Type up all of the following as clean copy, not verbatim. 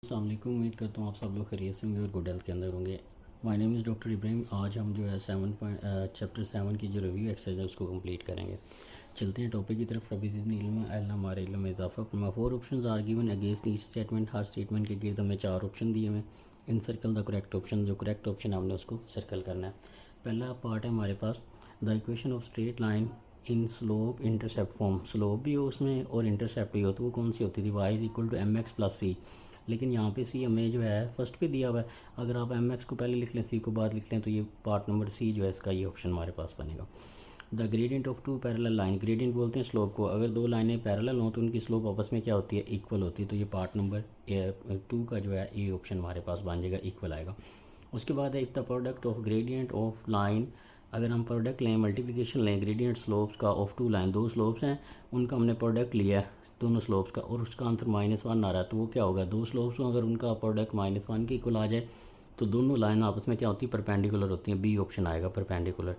अस्सलाम वालेकुम। उम्मीद करता हूँ आप सब लोग खैरियत से होंगे और गुड हेल्थ के अंदर होंगे। My name is doctor Ibrahim. आज हम जो है चैप्टर 7 की जो रिव्यू एक्सरसाइज है उसको कंप्लीट करेंगे। चलते हैं टॉपिक की तरफ। रबी हमारे इल्म में इजाफा फरमा। 4 option are given against each statement. हर स्टेटमेंट के गिर्द हमें 4 ऑप्शन दिए हुए। Encircle the correct option. जो करेक्ट ऑप्शन है हमने उसको सर्कल करना है। पहला पार्ट है हमारे पास the equation of straight line in slope intercept form. Slope भी हो उसमें और इंटरसेप्ट भी हो, तो वो कौन सी होती थी? Y is equal to m x plus c. लेकिन यहाँ पे सी हमें जो है फर्स्ट पे दिया हुआ है। अगर आप एम एक्स को पहले लिख लें, सी को बाद लिख लें, तो ये पार्ट नंबर सी जो है इसका ये ऑप्शन हमारे पास बनेगा। The gradient of two parallel line. Gradient बोलते हैं स्लोप को। अगर दो लाइनें पैरेलल हों तो उनकी स्लोप आपस में क्या होती है? इक्वल होती है। तो ये पार्ट नंबर 2 का जो है ये ऑप्शन हमारे पास बन जाएगा, इक्वल आएगा। उसके बाद है if the product of gradient of line. अगर हम प्रोडक्ट लें, मल्टीप्लिकेशन लें ग्रेडियंट स्लोप्स का ऑफ टू लाइन, दो स्लोप्स हैं उनका हमने प्रोडक्ट लिया है दोनों स्लोप्स का, और उसका आंसर -1 आ रहा है, तो वो क्या होगा? दो स्लोप्स में अगर उनका प्रोडक्ट -1 के इक्वल आ जाए तो दोनों लाइन आपस में क्या होती है? परपेंडिकुलर होती हैं। बी ऑप्शन आएगा, परपेंडिकुलर।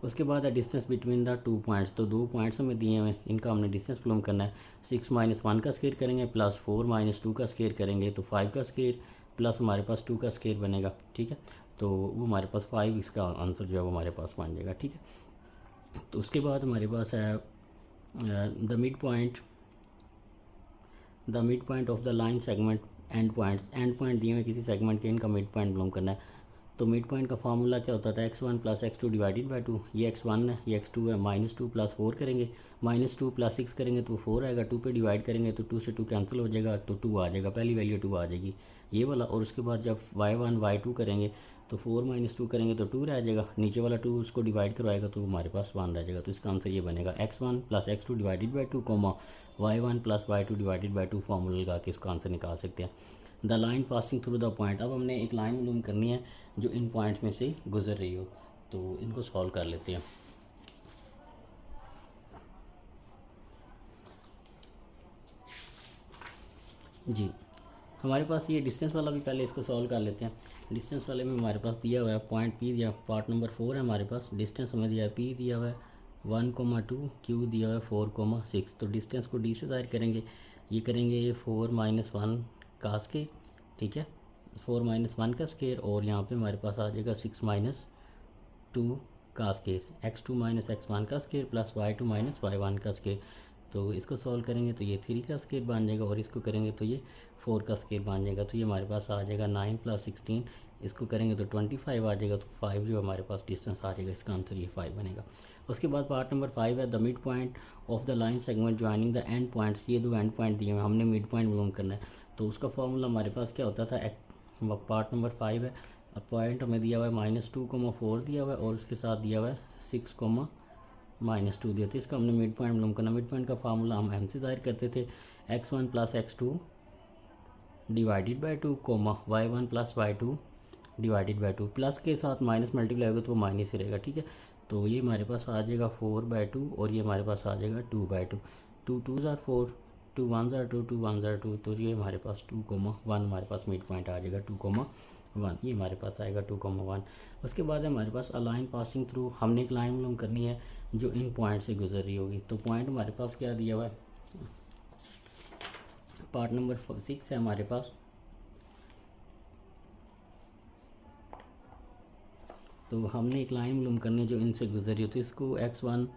उसके बाद है डिस्टेंस बिटवीन द 2 पॉइंट्स। तो 2 पॉइंट्स हमें दिए हुए, इनका हमने डिस्टेंस मालूम करना है। 6 - 1 का स्क्वायर करेंगे प्लस 4 - 2 का स्क्वायर करेंगे तो 5 का स्क्वायर प्लस हमारे पास 2 का स्क्वायर बनेगा। ठीक है, तो वो हमारे पास 5 इसका आंसर जो है वो हमारे पास बन जाएगा। ठीक है, तो उसके बाद हमारे पास है the mid point of the line segment and points. And point दिए हुए किसी सेगमेंट के, इनका मिड पॉइंट मालूम करना है। तो मिड पॉइंट का फार्मूला क्या होता था? x1 + x2 divided by 2। ये x1 है, ये x2 है। -2 + 4 करेंगे, -2 + 6 करेंगे तो 4 आएगा। 2 पे डिवाइड करेंगे तो 2 से 2 कैंसिल हो जाएगा तो 2 आ जाएगा, पहली वैल्यू 2 आ जाएगी ये वाला। और उसके बाद जब y1 y2 करेंगे तो 4 - 2 करेंगे तो 2 रह जाएगा, नीचे वाला 2 उसको डिवाइड करवाएगा तो हमारे पास 1 रह जाएगा। तो इसका आंसर ये बनेगा x1 + x2 divided by 2, y1 + y2 divided by 2। Formula लगा के इसका आंसर निकाल सकते हैं। The line passing through the point. अब हमने एक लाइन मालूम करनी है जो इन पॉइंट में से गुजर रही हो, तो इनको सॉल्व कर लेते हैं। जी, हमारे पास ये डिस्टेंस वाला भी पहले इसको सॉल्व कर लेते हैं। डिस्टेंस वाले में हमारे पास दिया हुआ है पॉइंट पी दिया, पार्ट नंबर 4 है हमारे पास। डिस्टेंस हमें दिया है पी दिया हुआ है 1,2, क्यू दिया हुआ है 4,6। तो डिस्टेंस को डी से ज़ाहिर करेंगे, ये करेंगे 4 - 1 का स्क्वायर। ठीक है, 4 - 1 का स्क्वायर, और यहाँ पे हमारे पास आ जाएगा 6 - 2 का स्क्वायर, x2 - x1 का स्क्वायर प्लस y2 - y1 का स्क्वायर। तो इसको सॉल्व करेंगे तो ये 3 का स्क्वायर बन जाएगा, और इसको करेंगे तो ये 4 का स्क्वायर बन जाएगा। तो ये हमारे पास आ जाएगा 9 + 16। इसको करेंगे तो 25 आ जाएगा, तो 5 जो हमारे पास डिस्टेंस आ जाएगा, इसका आंसर ये 5 बनेगा। उसके बाद पार्ट नंबर 5 है the mid point of the line segment joining the end points. ये दो एंड पॉइंट दिए हुए, हमने मिड पॉइंट मालूम करना है। तो उसका फॉर्मूला हमारे पास क्या होता था? पार्ट नंबर 5 है। अब पॉइंट हमें दिया हुआ है -2,4 दिया हुआ है, और उसके साथ दिया हुआ है 6, -2 दिया। तो इसका हमने मिड पॉइंट मालूम करना। मिड पॉइंट का फार्मूला हम एम से ज़ाहिर करते थे, x1 + x2 divided by 2, y1 + y2 divided by 2। Plus के साथ माइनस मल्टीप्लाई होगा तो वो माइनस ही रहेगा। ठीक है, तो ये हमारे पास आ जाएगा 4/2, और ये हमारे पास आ जाएगा 2/2। 2 2s are 4, 2 1s are 2, 2 1s are 2। तो ये हमारे पास 2,1 हमारे पास मिड पॉइंट आ जाएगा 2,1। ये हमारे पास आएगा 2,1। उसके बाद हमारे पास अ लाइन पासिंग थ्रू। हमने एक लाइन मालूम करनी है जो इन पॉइंट से गुजर रही होगी। तो पॉइंट हमारे पास क्या दिया हुआ है? पार्ट नंबर 6 है हमारे पास। तो हमने एक लाइन मालूम करनी है जो इनसे गुजर रही हो, तो इसको x1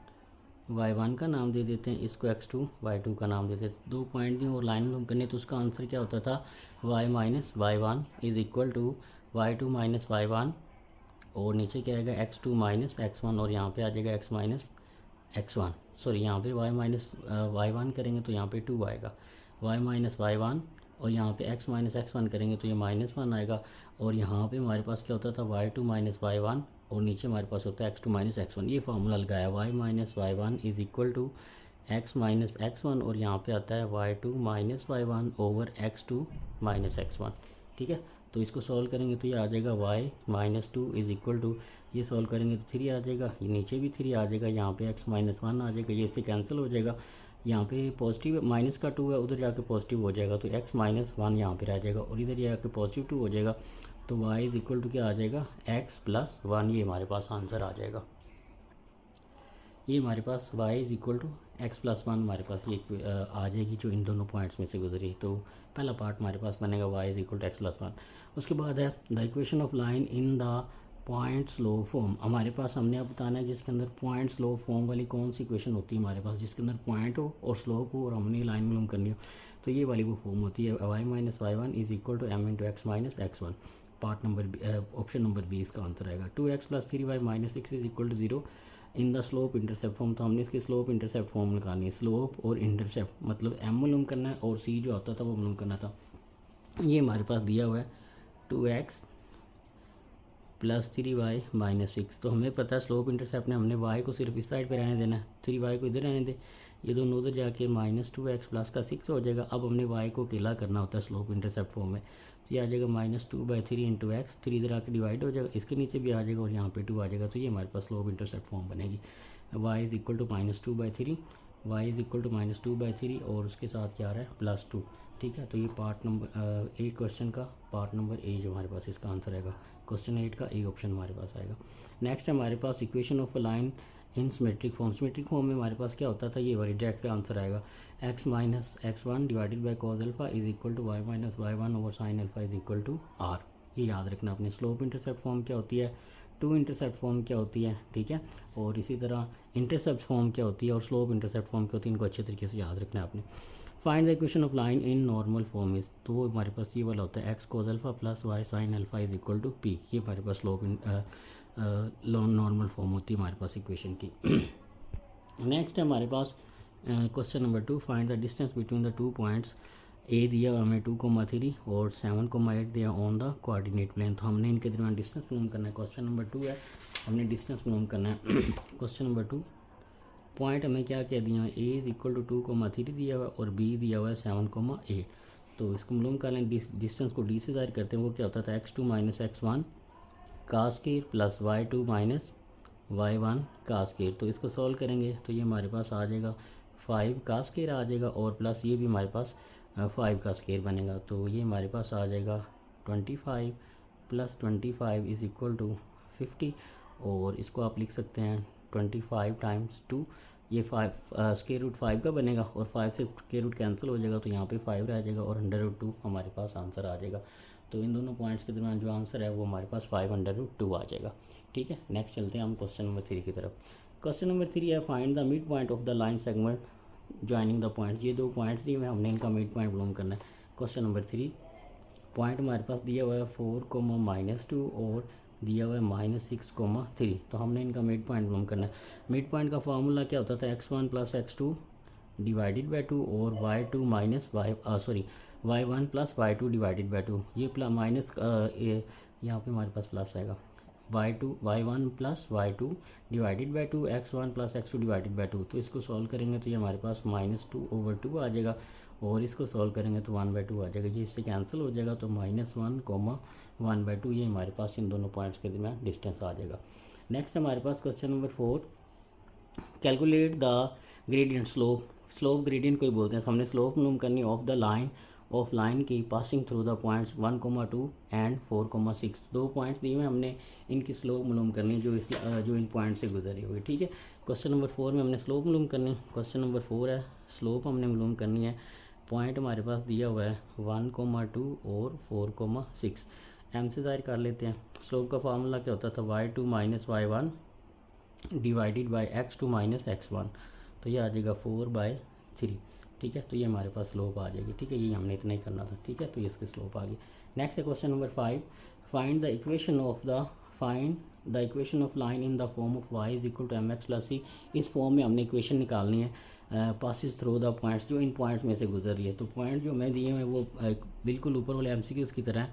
y1 का नाम दे देते हैं, इसको x2 y2 का नाम दे देते हैं। 2 पॉइंट दी और लाइन मालूम करनी है, तो उसका आंसर क्या होता था? y - y1 is equal to y2 - y1, और नीचे क्या आएगा? x2 - x1, और यहाँ पे आ जाएगा x - x1। सॉरी, यहाँ पे y - y1 करेंगे तो यहाँ पे 2 आएगा, y - y1, और यहाँ पे x - x1 करेंगे तो ये -1 आएगा। और यहाँ पे हमारे पास क्या होता था? y2 - y1, और नीचे हमारे पास होता है x2 - x1। ये फार्मूला लगाया, y - y1 is equal to x - x1, और यहाँ पे आता है y2 - y1 over x2 - x1। ठीक है, तो इसको सॉल्व करेंगे तो ये आ जाएगा y - 2 इज़ इक्वल टू, ये सॉल्व करेंगे तो 3 आ जाएगा, ये नीचे भी 3 आ जाएगा, यहाँ पे x - 1 आ जाएगा, ये इससे कैंसिल हो जाएगा। यहाँ पे पॉजिटिव माइनस का 2 है, उधर जाके पॉजिटिव हो जाएगा, तो x - 1 यहाँ पे रह जाएगा, और इधर जाके पॉजिटिव 2 हो जाएगा। तो y इज़ इक्वल टू क्या आ जाएगा? x + 1। ये हमारे पास आंसर आ जाएगा। ये हमारे पास y is equal to x plus one हमारे पास ये आ जाएगी जो इन दोनों पॉइंट्स में से गुजरी। तो पहला पार्ट हमारे पास बनेगा y is equal to x plus one. उसके बाद है the equation of line in the point slope form. हमारे पास हमने अब बताना है जिसके अंदर पॉइंट स्लो फॉर्म वाली कौन सी इक्वेशन होती है हमारे पास, जिसके अंदर पॉइंट हो और स्लोप हो और हमने लाइन मालूम करनी हो। तो ये वाली वो फॉर्म होती है y minus y one is equal to m into x minus x one. Part number option number B इसका आंसर आएगा। 2x plus 3y minus six is equal to zero in the slope intercept form. तो हमने इसकी slope intercept form निकालनी है। Slope और intercept मतलब m मालूम करना है और c जो होता था वो मालूम करना था। ये हमारे पास दिया हुआ है 2x plus 3y minus six. तो हमें पता है स्लोप इंटरसेप्ट ने हमने y को सिर्फ इस साइड पे रहने देना है, 3y को इधर रहने दे, ये दोनों उधर जाके माइनस 2x प्लस का 6 हो जाएगा। अब हमने y को अकेला करना होता है स्लोप इंटरसेप्ट फॉर्म में। तो ये आ जाएगा माइनस 2/3 इंटू एक्स, 3 इधर आके डिवाइड हो जाएगा, इसके नीचे भी आ जाएगा और यहाँ पे 2 आ जाएगा। तो ये हमारे पास स्लोप इंटरसेप्ट फॉर्म बनेगी। y is equal to minus 2/3, y is equal to minus 2/3 और उसके साथ क्या आ रहा है प्लस 2। ठीक है, तो ये पार्ट नंबर 8 क्वेश्चन का पार्ट नंबर ए जो हमारे पास इसका आंसर आएगा। क्वेश्चन 8 का ए ऑप्शन हमारे पास आएगा। नेक्स्ट है हमारे पास equation of a line in symmetric form. Symmetric form में हमारे पास क्या होता था, ये वाली डायरेक्ट आंसर आएगा x minus x one divided by cos alpha is equal to y minus y one over sine alpha is equal to r। ये याद रखना अपने। स्लोप इंटरसेप्ट फॉर्म क्या होती है, टू इंटरसेप्ट फॉर्म क्या होती है, ठीक है, और इसी तरह इंटरसेप्ट फॉर्म क्या होती है और स्लोप इंटरसेप्ट फॉर्म क्या होती है, इनको अच्छे तरीके से याद रखना है आपने। Find the equation of line in normal form is, तो हमारे पास ये वाला होता है x cos alpha plus y sin alpha is equal to p. ये हमारे पास स्लोप नॉर्मल फॉर्म होती है हमारे पास इक्वेशन की। नेक्स्ट है हमारे पास question number 2, find the distance between the 2 points A दिया हमें 2,3 और 7,8 दिया ऑन द कोऑर्डिनेट प्लेन। तो हमने इनके दरमियान डिस्टेंस मालूम करना है। क्वेश्चन नंबर 2 है, हमने डिस्टेंस मालूम करना है। क्वेश्चन नंबर 2 पॉइंट हमें क्या कह दिया है, ए इज़ इक्वल टू 2,3 दिया हुआ है और बी दिया हुआ है 7,8। तो इसको मालूम कर लें, डिस्टेंस को डी से ज़ाहिर करते हैं। वो क्या होता था x2 माइनस x1 का square plus y2 minus y1 का स्क्वायर। तो इसको सॉल्व करेंगे तो ये हमारे पास आ जाएगा 5 का स्क्वायर आ जाएगा और प्लस ये भी हमारे पास 5 का स्क्वायर बनेगा। तो ये हमारे पास आ जाएगा 25 प्लस 25 इज़ इक्वल टू 50 और इसको आप लिख सकते हैं 25 टाइम्स 2। ये 5 स्क्वायर रूट 5 का बनेगा और 5 से स्क्वायर रूट कैंसिल हो जाएगा तो यहाँ पे 5 रह जाएगा और अंडर रूट 2 हमारे पास आंसर आ जाएगा। तो इन दोनों पॉइंट्स के दरमियान जो आंसर है वो हमारे पास 5 अंडर रूट 2 आ जाएगा। ठीक है, नेक्स्ट चलते हैं हम क्वेश्चन नंबर 3 की तरफ। क्वेश्चन नंबर 3 है find the mid point of the line segment joining the points. ये दो पॉइंट्स दिए हुए हमने इनका मिड पॉइंट मालूम करना है। क्वेश्चन नंबर 3 पॉइंट हमारे पास दिया हुआ है 4,-2 और दिया हुआ है -6,3। तो हमने इनका मिड पॉइंट मालूम करना है। मिड पॉइंट का फार्मूला क्या होता था, x1 plus x2 divided by 2 और y2 minus y1 plus y2 divided by 2। ये माइनस यहाँ पे हमारे पास प्लस आएगा y1 plus y2 divided by 2 x1 plus x2 divided by 2। तो इसको सॉल्व करेंगे तो ये हमारे पास -2/2 आ जाएगा और इसको सॉल्व करेंगे तो 1/2 आ जाएगा। ये इससे कैंसिल हो जाएगा तो -1,1/2 ये हमारे पास इन दोनों पॉइंट्स के दरमियान डिस्टेंस आ जाएगा। नेक्स्ट हमारे पास question number 4, calculate the gradient slope. Slope gradient को ही बोलते हैं। हमने स्लोप मालूम करनी ऑफ द लाइन की passing through the points 1,2 and 4,6। दो पॉइंट्स दिए हुए हमने इनकी स्लोप मालूम करनी जो इन पॉइंट से गुजरी हुई। ठीक है, क्वेश्चन नंबर 4 में हमने स्लोप मालूम करनी। क्वेश्चन नंबर 4 है, स्लोप हमने मालूम करनी है। पॉइंट हमारे पास दिया हुआ है 1,2 और 4,6। एम से ज़ाहिर कर लेते हैं। स्लोप का फार्मूला क्या होता था, y2 minus y1 divided by x2 minus x1। तो ये आ जाएगा 4/3। ठीक है, तो ये हमारे पास स्लोप आ जाएगी। ठीक है, ये हमने इतना ही करना था। ठीक है, तो ये इसकी स्लोप आ गई। नेक्स्ट है question number 5, find the equation of line in the form of y is equal to mx plus c। इस फॉर्म में हमने इक्वेशन निकालनी है पासिस थ्रू द पॉइंट्स, जो इन पॉइंट्स में से गुजर रही है। तो पॉइंट जो मैं दिए हैं वो बिल्कुल ऊपर वाले MCQs की तरह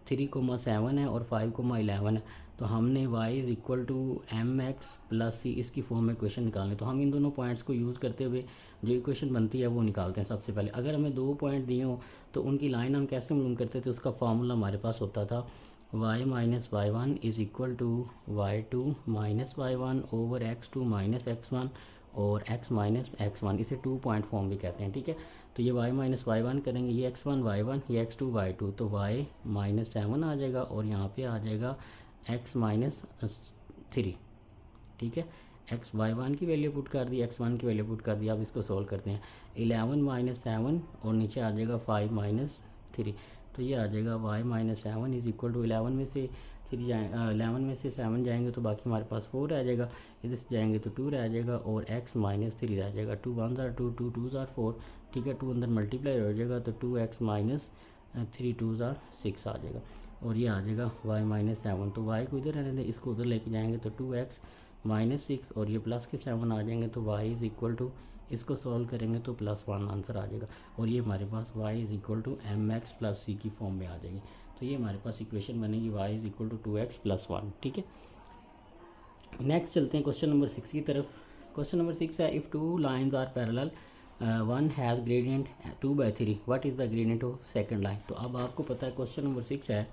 3,7 है और 5,11 है। तो हमने y is equal to mx plus c इसकी फॉर्म में इक्वेशन निकालनी। तो हम इन दोनों पॉइंट्स को यूज़ करते हुए जो इक्वेशन बनती है वो निकालते हैं। सबसे पहले अगर हमें दो पॉइंट दिए हों तो उनकी लाइन हम कैसे मालूम करते थे, उसका फार्मूला हमारे पास होता था y minus y1 is equal to y2 minus y1 over x2 minus x1 और x माइनस x1। इसे 2 पॉइंट फॉर्म भी कहते हैं। ठीक है, तो ये y माइनस y1 करेंगे, ये x1 y1, ये x2 y2, तो y माइनस 7 आ जाएगा और यहाँ पे आ जाएगा x माइनस 3। ठीक है, एक्स y1 की वैल्यू पुट कर दी, x1 की वैल्यू पुट कर दी। अब इसको सॉल्व करते हैं। 11 माइनस 7 और नीचे आ जाएगा 5 माइनस 3, तो ये आ जाएगा y minus 7 is equal to 11 में से 3 11 में से 7 जाएंगे तो बाकी हमारे पास 4 रह जाएगा, इधर से जाएंगे तो 2 रह जाएगा और x माइनस 3 रह जाएगा। 2 1 ज़ार 2, 2 2 ज़ार 4, ठीक है। 2 अंदर मल्टीप्लाई हो जाएगा तो 2x माइनस 3 2 ज़ार 6 आ जाएगा और ये आ जाएगा y माइनस 7। तो y को इधर रहने दें, इसको उधर लेके जाएंगे तो 2x माइनस 6 और ये प्लस के 7 आ जाएंगे तो y इज़ इक्वल टू, इसको सॉल्व करेंगे तो +1 आंसर आ जाएगा और ये हमारे पास y is equal to mx plus c की फॉर्म में आ जाएगी। तो ये हमारे पास इक्वेशन बनेगी y is equal to 2x plus 1, ठीक है। नेक्स्ट चलते हैं क्वेश्चन नंबर 6 की तरफ। क्वेश्चन नंबर 6 है, if 2 lines are parallel, one has gradient 2/3, what is the gradient of second line. तो अब आपको पता है क्वेश्चन नंबर 6 है,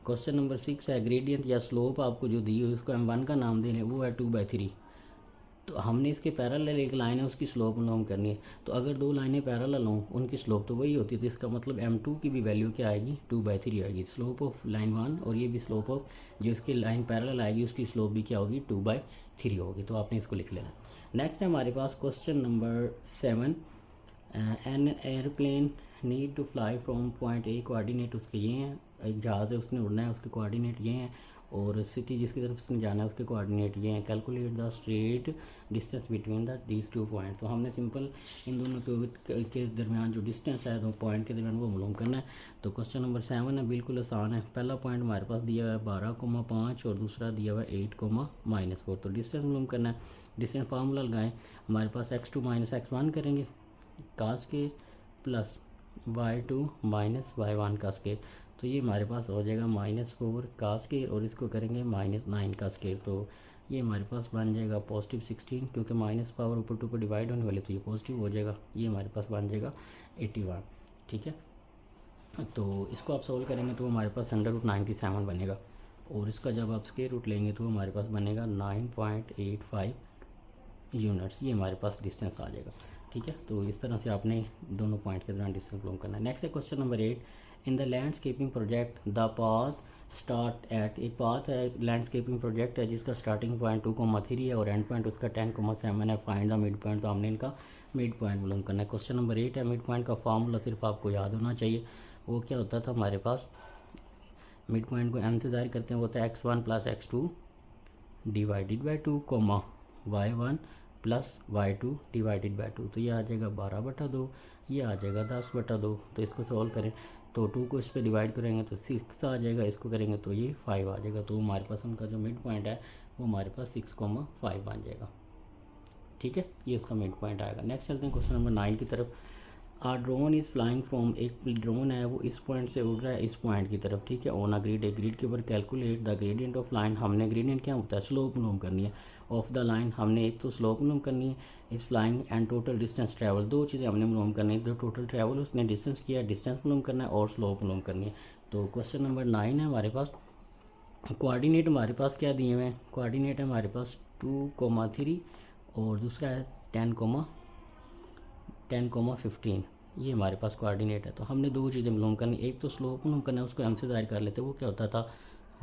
क्वेश्चन नंबर 6 है, ग्रेडियंट या स्लोप आपको जो दी हुई उसको m1 का नाम दे रहे हैं, वो है 2/3। तो हमने इसके पैरेलल एक लाइन है उसकी स्लोप मालूम करनी है। तो अगर दो लाइनें पैरेलल हों उनकी स्लोप तो वही होती है, तो इसका मतलब m2 की भी वैल्यू क्या आएगी, 2/3 आएगी। स्लोप ऑफ लाइन 1 और ये भी स्लोप ऑफ जो इसकी लाइन पैरेलल आएगी उसकी स्लोप भी क्या होगी, 2/3 होगी। तो आपने इसको लिख लेना। नेक्स्ट है हमारे पास question number 7, an airplane need to fly from point A, coordinate उसके ये हैं, एक जहाज़ है उसने उड़ना है, उसके कोऑर्डिनेट ये हैं, और सिटी जिसकी तरफ उसने जाना है उसके कोऑर्डिनेट ये हैं। Calculate the straight distance between the these 2 point. तो हमने सिंपल इन दोनों के दरमियान जो डिस्टेंस है दो पॉइंट के दरमियान वो मालूम करना है। तो क्वेश्चन नंबर 7 है, बिल्कुल आसान है। पहला पॉइंट हमारे पास दिया हुआ है 12,5 और दूसरा दिया हुआ है 8,-4। तो डिस्टेंस मालूम करना है। डिस्टेंस फार्मूला लगाएं, हमारे पास x2 माइनस x1 करेंगे का square plus y2 minus y1 का स्केयर। तो ये हमारे पास हो जाएगा -4 का स्केयर और इसको करेंगे -9 का स्केयर। तो ये हमारे पास बन जाएगा पॉजिटिव 16, क्योंकि माइनस पावर ऊपर टू ऊपर डिवाइड होने वाली तो ये पॉजिटिव हो जाएगा। ये हमारे पास बन जाएगा 81, ठीक है। तो इसको आप सोल्व करेंगे तो हमारे पास √97 बनेगा और इसका जब आप स्केयर रूट लेंगे तो हमारे पास बनेगा 9.85 यूनिट्स। ये हमारे पास डिस्टेंस आ जाएगा, ठीक है। तो इस तरह से आपने दोनों पॉइंट के दौरान डिस्टेंस मालूम करना है। नेक्स्ट है question number 8, in the landscaping project the path start at, एक पाथ है लैंडस्केपिंग प्रोजेक्ट है जिसका स्टार्टिंग पॉइंट 2,3 है और एंड पॉइंट उसका 10,7 है। Find the mid point. तो हमने इनका मिड पॉइंट मालूम करना है। क्वेश्चन नंबर 8 है, मिड पॉइंट का फार्मूला सिर्फ आपको याद होना चाहिए। वो क्या होता था हमारे पास, मिड पॉइंट को m से जाहिर करते हैं, वो होता है x1 plus x2 divided by 2, y1 plus y2 divided by 2। तो ये आ जाएगा 12/2, ये आ जाएगा 10/2। तो इसको सॉल्व करें तो 2 को इस पर डिवाइड करेंगे तो 6 आ जाएगा, इसको करेंगे तो ये 5 आ जाएगा। तो हमारे पास उनका जो मिड पॉइंट है वो हमारे पास 6,5 बन जाएगा, ठीक है। ये उसका मिड पॉइंट आएगा। नेक्स्ट चलते हैं क्वेश्चन नंबर 9 की तरफ। आ ड्रोन इज़ फ्लाइंग फ्रॉम, एक ड्रोन है वो इस पॉइंट से उड़ रहा है इस पॉइंट की तरफ, ठीक है। ऑन अ ग्रिड, एक ग्रिड के ऊपर। Calculate the gradient of line, हमने ग्रेडियंट क्या होता है, स्लोप मालूम करनी है। ऑफ द लाइन, हमने एक तो स्लोप मालूम करनी है, इस flying and total distance travel, दो चीज़ें हमने मालूम करनी है। तो टोटल ट्रैवल उसने डिस्टेंस किया, डिस्टेंस मालूम करना है और स्लोप मालूम करनी है। तो क्वेश्चन नंबर 9 है हमारे पास। कोऑर्डिनेट हमारे पास क्या दिए हुए हैं, कोऑर्डिनेट है हमारे पास 2,3 और दूसरा है 10,15। ये हमारे पास कोऑर्डिनेट है। तो हमने दो चीज़ें मालूम करनी, एक तो स्लोप मालूम करना है, उसको m से जाहिर कर लेते हैं। वो क्या होता था,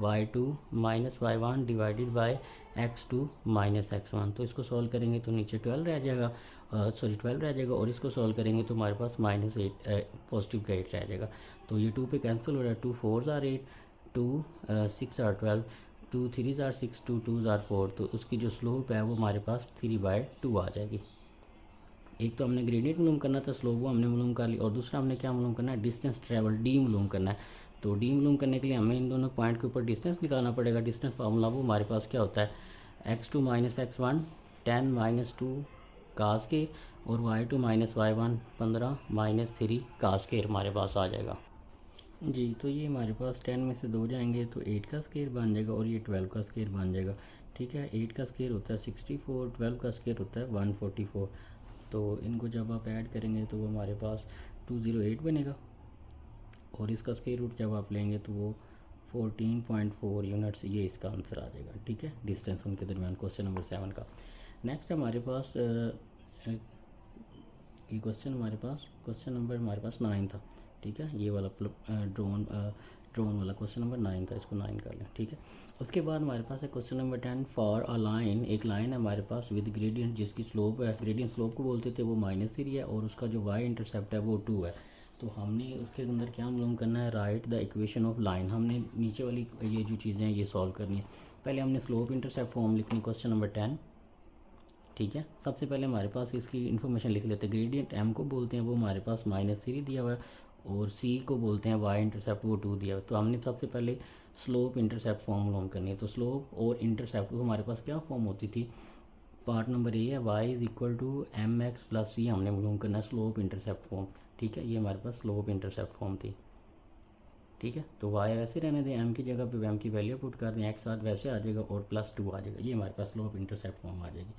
y2 minus y1 divided by x2 minus x1। तो इसको सॉल्व करेंगे तो नीचे 12 रह जाएगा, 12 रह जाएगा और इसको सॉल्व करेंगे तो हमारे पास -8 पॉजिटिव का 8 रह जाएगा। तो ये 2 पे कैंसिल हो रहा है, 2 4s are 8, 2 6 are 12, 2 3s are 6, 2 2s are 4। तो उसकी जो स्लोप है वो हमारे पास 3/2 आ जाएगी। एक तो हमने ग्रेडियंट मालूम करना था, स्लोप वो हमने मालूम कर ली, और दूसरा हमने क्या मालूम करना है, डिस्टेंस ट्रैवल डी मालूम करना है। तो डी मालूम करने के लिए हमें इन दोनों पॉइंट के ऊपर डिस्टेंस निकालना पड़ेगा। डिस्टेंस फार्मूला वो हमारे पास क्या होता है, x2 माइनस x1 10 - 2 का स्केयर और y2 माइनस y1 15 - 3 का स्केयर हमारे पास आ जाएगा जी। तो ये हमारे पास 10 में से 2 जाएंगे तो 8 का स्केयर बन जाएगा और ये 12 का स्केयर बन जाएगा, ठीक है। 8 का स्केयर होता है 64, 12 का स्केयर होता है 144। तो इनको जब आप ऐड करेंगे तो वो हमारे पास 208 बनेगा और इसका स्क्वायर रूट जब आप लेंगे तो वो 14.4 यूनिट्स, ये इसका आंसर आ जाएगा, ठीक है। डिस्टेंस उनके दरमियान क्वेश्चन नंबर 7 का। नेक्स्ट हमारे पास ये क्वेश्चन नंबर हमारे पास 9 था, ठीक है। ये वाला ड्रोन वाला क्वेश्चन नंबर 9 था, इसको 9 कर लें, ठीक है। उसके बाद हमारे पास है question number 10 for a line, एक लाइन है हमारे पास विद ग्रेडियंट जिसकी स्लोप है, ग्रेडियंट स्लोप को बोलते थे, वो -3 है और उसका जो y इंटरसेप्ट है वो 2 है। तो हमने उसके अंदर क्या मालूम करना है, right the equation of line. हमने नीचे वाली ये जो चीज़ें हैं ये सॉल्व करनी है। पहले हमने स्लोप इंटरसेप्ट फॉर्म लिखनी, क्वेश्चन नंबर 10, ठीक है। सबसे पहले हमारे पास इसकी इन्फॉर्मेशन लिख लेते हैं। ग्रेडियंट m को बोलते हैं, वो हमारे पास -3 दिया हुआ है, और c को बोलते हैं y इंटरसेप्ट, वो 2 दिया हुआ है। तो हमने सबसे पहले स्लोप इंटरसेप्ट फॉर्म मालूम करनी है। तो स्लोप और इंटरसेप्ट को हमारे पास क्या फॉर्म होती थी, पार्ट नंबर ए है y = mx + c, हमने मालूम करना है स्लोप इंटरसेप्ट फॉर्म, ठीक है। ये हमारे पास स्लोप इंटरसेप्ट फॉर्म थी, ठीक है। तो y वैसे रहने दें, m की जगह पे m की वैल्यू पुट कर दें, x साथ वैसे आ जाएगा और +2 आ जाएगा, ये हमारे पास स्लोप इंटरसेप्ट फॉर्म आ जाएगी।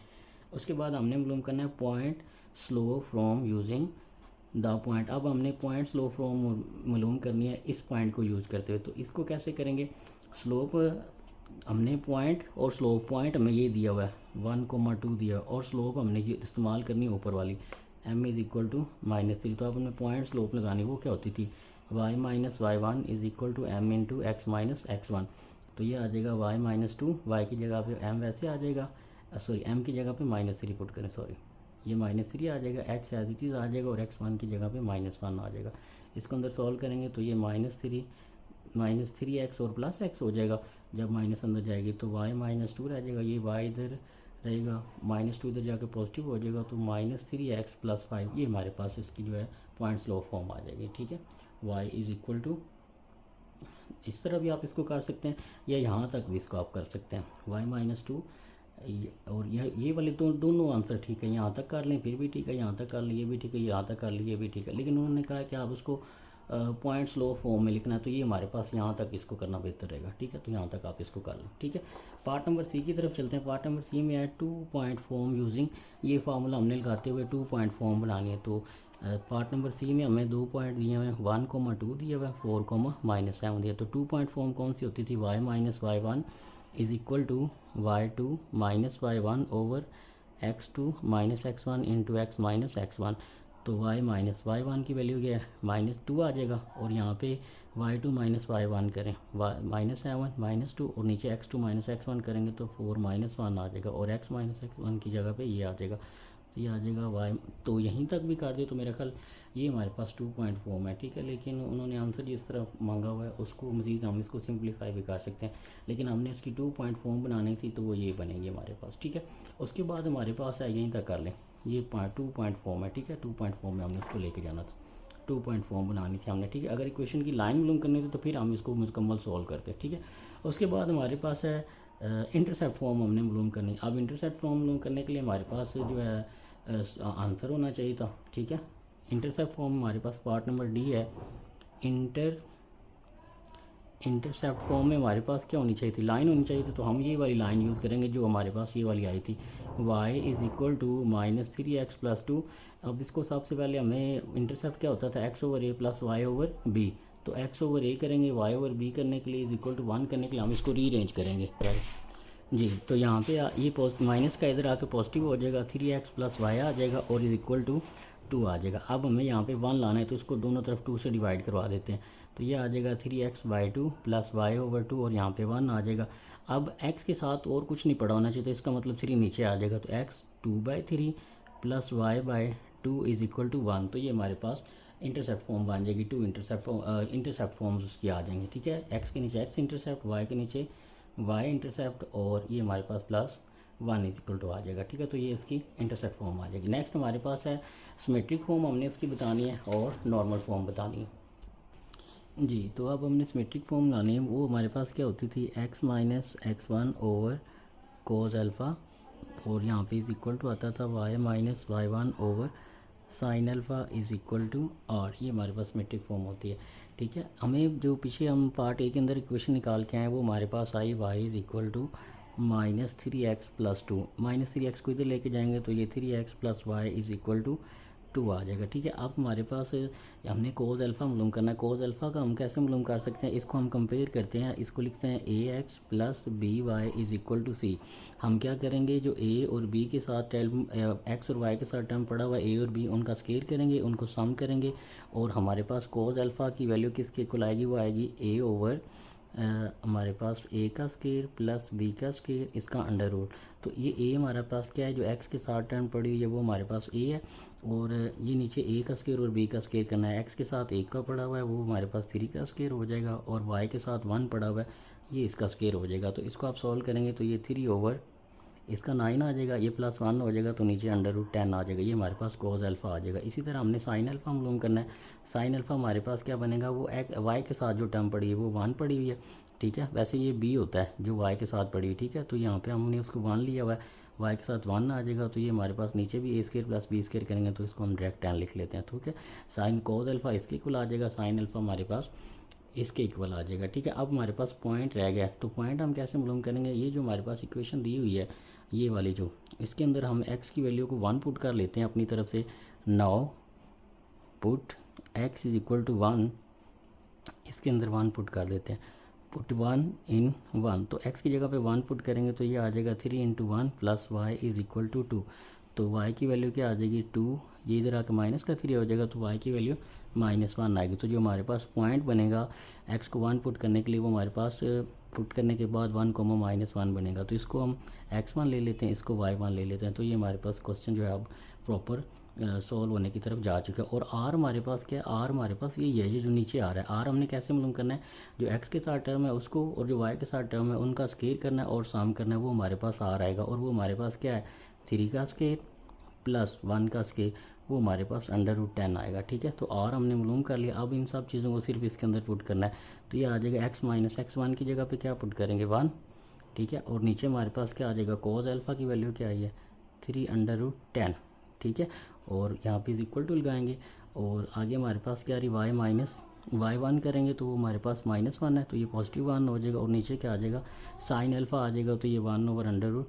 उसके बाद हमने मालूम करना है point slow from using the point. अब हमने पॉइंट स्लो फ्रॉम मालूम करनी है इस पॉइंट को यूज़ करते हुए। तो इसको कैसे करेंगे, स्लोप हमने पॉइंट और स्लोप, पॉइंट हमें ये दिया हुआ है 1,2 दिया, और स्लोप हमने ये इस्तेमाल करनी है ऊपर वाली m = -3। तो अब हमें पॉइंट स्लोप लगानी, वो क्या होती थी, y - y1 = m × x - x1। तो ये आ जाएगा y - 2, y की जगह पे m वैसे आ जाएगा, सॉरी m की जगह पे -3 पुट करें, सॉरी ये -3 आ जाएगा, x ऐसी चीज़ आ जाएगा और x1 की जगह पे -1 आ जाएगा। इसको अंदर सॉल्व करेंगे तो ये -3x और +x हो जाएगा। जब माइनस अंदर जाएगी तो y - 2 रह जाएगा, ये y इधर रहेगा, -2 इधर जाके पॉजिटिव हो जाएगा, तो -3x + 5, ये हमारे पास इसकी जो है पॉइंट स्लो फॉर्म आ जाएगी, ठीक है। y = इस तरह भी आप इसको कर सकते हैं, या यहाँ तक भी इसको आप कर सकते हैं, y - 2 और ये वाले दोनों आंसर ठीक है, यहाँ तक कर लें फिर भी ठीक है, यहाँ तक कर लें ये भी ठीक है, यहाँ तक कर लें ये भी ठीक है। लेकिन उन्होंने कहा कि आप उसको पॉइंट स्लो फॉर्म में लिखना है, तो ये हमारे पास यहाँ तक इसको करना बेहतर रहेगा, ठीक है। तो यहाँ तक आप इसको कर लें, ठीक है। पार्ट नंबर सी की तरफ चलते हैं। पार्ट नंबर सी में है 2 पॉइंट फॉर्म यूजिंग, ये फार्मूला हमने लगाते हुए 2 पॉइंट फॉर्म बनानी है। तो पार्ट नंबर सी में हमें 2 पॉइंट दिए हुए हैं, 1,2 दिया हुआ है, 4,-7 दिया। तो 2 पॉइंट फॉर्म कौन सी होती थी, y - y1 = y2 - y1 over x2 - x1 into x - x1। तो y - y1 की वैल्यू क्या है, -2 आ जाएगा, और यहाँ पे y2 - y1 करें, -7 -2, और नीचे x2 - x1 करेंगे तो 4 - 1 आ जाएगा, और x - x1 की जगह पे ये आ जाएगा, तो ये आ जाएगा y। तो यहीं तक भी कर दे तो मेरा ख्याल ये हमारे पास 2 पॉइंट फॉर्म है, ठीक है। लेकिन उन्होंने आंसर जिस तरह मांगा हुआ है उसको मज़ीद हम इसको सिंप्लीफाई भी कर सकते हैं, लेकिन हमने इसकी 2 पॉइंट फॉर्म बनानी थी तो वो ये बनेगी हमारे पास, ठीक है। उसके बाद हमारे पास है, यहीं तक कर लें, ये 2 पॉइंट फॉर्म है, ठीक है। 2 पॉइंट फॉर्म में हमने उसको लेके जाना था, 2 पॉइंट फॉर्म बनानी थी हमने, ठीक है। अगर इक्वेशन की लाइन मालूम करनी थी तो फिर हम इसको मुकम्मल सॉल्व करते हैं, ठीक है। उसके बाद हमारे पास है इंटरसेप्ट फॉर्म हमने मालूम करनी। अब इंटरसेप्ट फॉर्म मालूम करने के लिए हमारे पास जो है आंसर होना चाहिए था, ठीक है। इंटरसेप्ट फॉर्म हमारे पास पार्ट नंबर डी है। इंटरसेप्ट फॉर्म में हमारे पास क्या होनी चाहिए थी, लाइन होनी चाहिए थी। तो हम ये वाली लाइन यूज़ करेंगे जो हमारे पास ये वाली आई थी, y = -3x + 2। अब इसको सबसे पहले हमें इंटरसेप्ट क्या होता था, x/a + y/b। तो x/a करेंगे, y/b करने के लिए =1 करने के लिए हम इसको रीअरेंज करेंगे जी। तो यहाँ पे ये माइनस का इधर आके पॉजिटिव हो जाएगा, 3x + y आ जाएगा, और =2 आ जाएगा। अब हमें यहाँ पे 1 लाना है तो इसको दोनों तरफ 2 से डिवाइड करवा देते हैं। तो ये आ जाएगा 3x/2 + y/2, और यहाँ पे 1 आ जाएगा। अब x के साथ और कुछ नहीं पड़ा होना चाहिए, तो इसका मतलब 3 नीचे आ जाएगा। तो x 2/3 + y/2 = 1। तो ये हमारे पास इंटरसेप्ट फॉर्म बन जाएगी। 2 इंटरसेप्ट फॉर्म्स उसकी आ जाएंगे, ठीक है। x के नीचे x इंटरसेप्ट, y के नीचे y इंटरसेप्ट, और ये हमारे पास +1 = आ जाएगा, ठीक है। तो ये इसकी इंटरसेप्ट फॉर्म आ जाएगी। नेक्स्ट हमारे पास है सिमेट्रिक फॉर्म, हमने इसकी बतानी है, और नॉर्मल फॉर्म बतानी है जी। तो अब हमने सिमेट्रिक फॉर्म लानी है, वो हमारे पास क्या होती थी, x - x1 over cos alpha, और यहाँ पे आता था y - y1 over sin alpha r। ये हमारे पास सिमेट्रिक फॉर्म होती है, ठीक है। हमें जो पीछे हम पार्ट ए के अंदर इक्वेशन निकाल के आए वो हमारे पास आई y = -3x + 2। -3x को इधर लेके जाएंगे तो ये 3x + y = 2 आ जाएगा। ठीक है, अब हमारे पास हमने कोज अल्फ़ा मालूम करना है। कोज अल्फ़ा का हम कैसे मालूम कर सकते हैं, इसको हम कंपेयर करते हैं, इसको लिखते हैं a x plus b y is equal to c. हम क्या करेंगे, जो ए और बी के साथ एक्स और वाई के साथ टर्म पड़ा हुआ है ए और बी, उनका स्केयर करेंगे, उनको सम करेंगे, और हमारे पास कोज अल्फ़ा की वैल्यू किसके इक्वल आएगी, वो आएगी ए ओवर हमारे पास ए का स्केयर प्लस बी का स्केयर, इसका अंडर रूट। तो ये ए हमारे पास क्या है, जो एक्स के साथ टर्म पड़ी हुई है वो हमारे पास ए है, और ये नीचे ए का स्केयर और बी का स्केयर करना है। एक्स के साथ एक का पड़ा हुआ है वो हमारे पास 3 का स्केयर हो जाएगा, और वाई के साथ 1 पड़ा हुआ है ये इसका स्केयर हो जाएगा। तो इसको आप सॉल्व करेंगे तो ये 3 ओवर इसका 9 आ जाएगा, ये प्लस 1 हो जाएगा, तो नीचे अंडर रूट 10 आ जाएगा, ये हमारे पास कोज अल्फ़ा आ जाएगा। इसी तरह हमने साइन अल्फ़ा मालूम करना है। साइन अल्फ़ा हमारे पास क्या बनेगा, वो वाई के साथ जो टर्म पड़ी है वो 1 पड़ी हुई है। ठीक है, वैसे ये बी होता है जो वाई के साथ पड़ी हुई। ठीक है, तो यहाँ पे हमने उसको 1 लिया हुआ है, वाई के साथ 1 आ जाएगा, तो ये हमारे पास नीचे भी ए स्केयर प्लस बी स्केयर करेंगे तो इसको हम डायरेक्ट 10 लिख लेते हैं। ठीक है, साइन कोज अल्फ़ा इसके इक्वल आ जाएगा, साइन अल्फ़ा हमारे पास इसके इक्वल आ जाएगा। ठीक है, अब हमारे पास पॉइंट रह गया, तो पॉइंट हम कैसे मालूम करेंगे, ये जो हमारे पास इक्वेशन दी हुई है ये वाली जो, इसके अंदर हम x की वैल्यू को 1 पुट कर लेते हैं अपनी तरफ से। Now put x is equal to 1, इसके अंदर 1 पुट कर देते हैं, पुट 1 इन 1, तो x की जगह पे 1 पुट करेंगे तो ये आ जाएगा 3 into 1 plus y is equal to 2। तो y की वैल्यू क्या आ जाएगी 2, ये इधर आकर माइनस का 3 हो जाएगा, तो y की वैल्यू -1 आएगी। तो जो हमारे पास पॉइंट बनेगा x को 1 पुट करने के लिए, वो हमारे पास पुट करने के बाद 1, -1 बनेगा। तो इसको हम x1 ले लेते हैं, इसको y1 ले लेते हैं, तो ये हमारे पास क्वेश्चन जो है अब प्रॉपर सॉल्व होने की तरफ जा चुका है। और r हमारे पास क्या है, r हमारे पास ये है, ये जो नीचे आ रहा है, r हमने कैसे मालूम करना है, जो x के साथ टर्म है उसको और जो y के साथ टर्म है उनका स्केयर करना है और सम करना है, वो हमारे पास r आएगा, और वो हमारे पास क्या है 3 का स्केयर प्लस 1 का स्केयर, वो हमारे पास अंडर रूट 10 आएगा। ठीक है, तो और हमने मालूम कर लिया। अब इन सब चीज़ों को सिर्फ इसके अंदर पुट करना है, तो ये आ जाएगा x माइनस x1 की जगह पे क्या पुट करेंगे 1। ठीक है, और नीचे हमारे पास क्या आ जाएगा, कोज अल्फ़ा की वैल्यू क्या आई है 3 अंडर रूट 10। ठीक है, और यहाँ पे इक्वल टू लगाएंगे, और आगे हमारे पास क्या आ रही y माइनस y1 करेंगे तो वो हमारे पास -1 है, तो ये पॉजिटिव 1 हो जाएगा, और नीचे क्या आ जाएगा साइन अल्फ़ा आ जाएगा, तो ये 1 ओवर अंडर रूट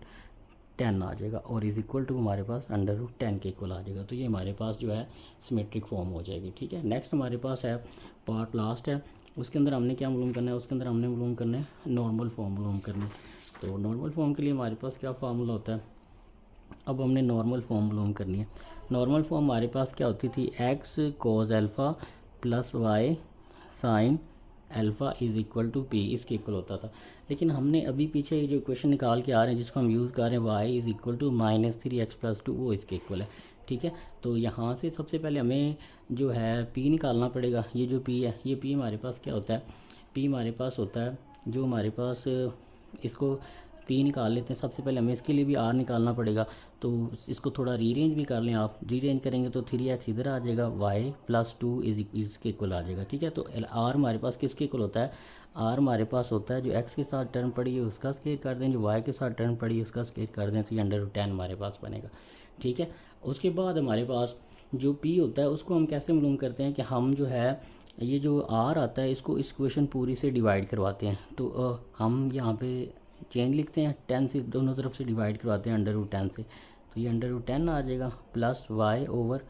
10 आ जाएगा, और इज़ इक्वल टू हमारे पास अंडर रूट 10 के इक्वल आ जाएगा। तो ये हमारे पास जो है सिमेट्रिक फॉर्म हो जाएगी। ठीक है, नेक्स्ट हमारे पास है पार्ट लास्ट है, उसके अंदर हमने क्या मालूम करना है, उसके अंदर हमने मालूम करना है नॉर्मल फॉर्म मालूम करनी है। तो नॉर्मल फॉर्म के लिए हमारे पास क्या फार्मूला होता है, अब हमने नॉर्मल फॉर्म मालूम करनी है। नॉर्मल फॉर्म हमारे पास क्या होती थी, x cos alpha plus y sin alpha is equal to p, इसके इक्वल होता था। लेकिन हमने अभी पीछे जो इक्वेशन निकाल के आ रहे हैं जिसको हम यूज़ कर रहे हैं Y is equal to -3x+2, वो इसके इक्वल है। ठीक है, तो यहाँ से सबसे पहले हमें जो है पी निकालना पड़ेगा। ये जो पी है, ये पी हमारे पास क्या होता है, पी हमारे पास होता है जो हमारे पास, इसको पी निकाल लेते हैं। सबसे पहले हमें इसके लिए भी आर निकालना पड़ेगा, तो इसको थोड़ा रीअरेंज भी कर लें आप। रीअरेंज करेंगे तो 3x इधर आ जाएगा, y प्लस 2 इसके इक्वल आ जाएगा। ठीक है, तो आर हमारे पास किसके इक्वल होता है, आर हमारे पास होता है जो x के साथ टर्म पड़ी है उसका स्केयर कर दें, जो y के साथ टर्म पड़ी है उसका स्केयर कर दें, तो ये अंडर रूट 10 हमारे पास बनेगा। ठीक है, उसके बाद हमारे पास जो p होता है उसको हम कैसे मालूम करते हैं कि हम जो है ये जो r आता है इसको इस इक्वेशन पूरी से डिवाइड करवाते हैं। तो हम यहाँ पे चेंज लिखते हैं, 10 से दोनों तरफ से डिवाइड करवाते हैं अंडर रूट 10 से, तो ये अंडर रूट 10 आ जाएगा plus y over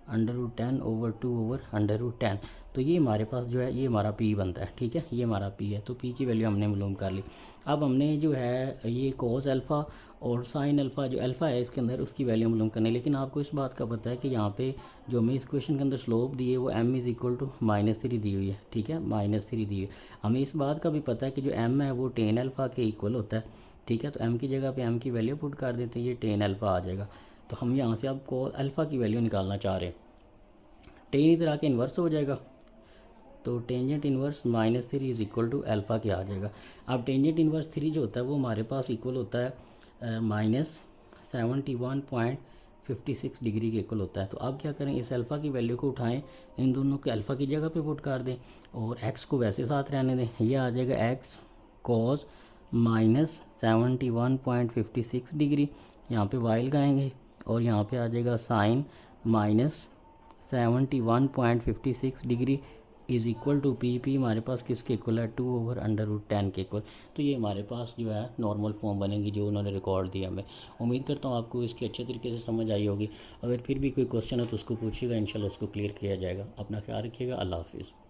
under root 10 over 2 over under root 10। तो ये हमारे पास जो है ये हमारा पी बनता है। ठीक है, ये हमारा पी है, तो पी की वैल्यू हमने मालूम कर ली। अब हमने जो है ये कोस अल्फ़ा और साइन अल्फ़ा, जो अल्फ़ा है इसके अंदर उसकी वैल्यू मालूम करनी है। लेकिन आपको इस बात का पता है कि यहाँ पे जो हमें इस क्वेश्चन के अंदर स्लोप दी है वो m इज़ इक्वल टू -3 दी हुई है। ठीक है, -3 दी हुई है। हमें इस बात का भी पता है कि जो m है वो टेन अल्फ़ा के इक्वल होता है। ठीक है, तो m की जगह पे m की वैल्यू पुट कर देते हैं, ये टेन अल्फ़ा आ जाएगा। तो हम यहाँ से आपको अल्फ़ा की वैल्यू निकालना चाह रहे हैं, टेन इधर आके इन्वर्स हो जाएगा, तो tangent inverse -3 is equal to alpha के आ जाएगा। अब टेंजेंट इन्वर्स 3 जो होता है वो हमारे पास इक्वल होता है -71.56 डिग्री के इक्वल होता है। तो अब क्या करें, इस अल्फ़ा की वैल्यू को उठाएं, इन दोनों के अल्फ़ा की जगह पे पुट कर दें और x को वैसे साथ रहने दें। ये आ जाएगा x cos -71.56 डिग्री, यहाँ पे y लगाएंगे और यहाँ पे आ जाएगा sine -71.56 degree is equal to p, p हमारे पास किसके इक्वल है, 2/√10 के इक्वल। तो ये हमारे पास जो है नॉर्मल फॉर्म बनेगी जो उन्होंने रिकॉर्ड दिया हमें। उम्मीद करता हूँ आपको इसकी अच्छे तरीके से समझ आई होगी। अगर फिर भी कोई क्वेश्चन है तो उसको पूछिएगा, इंशाल्लाह उसको क्लियर किया जाएगा। अपना ख्याल रखिएगा। अल्लाह हाफिज़।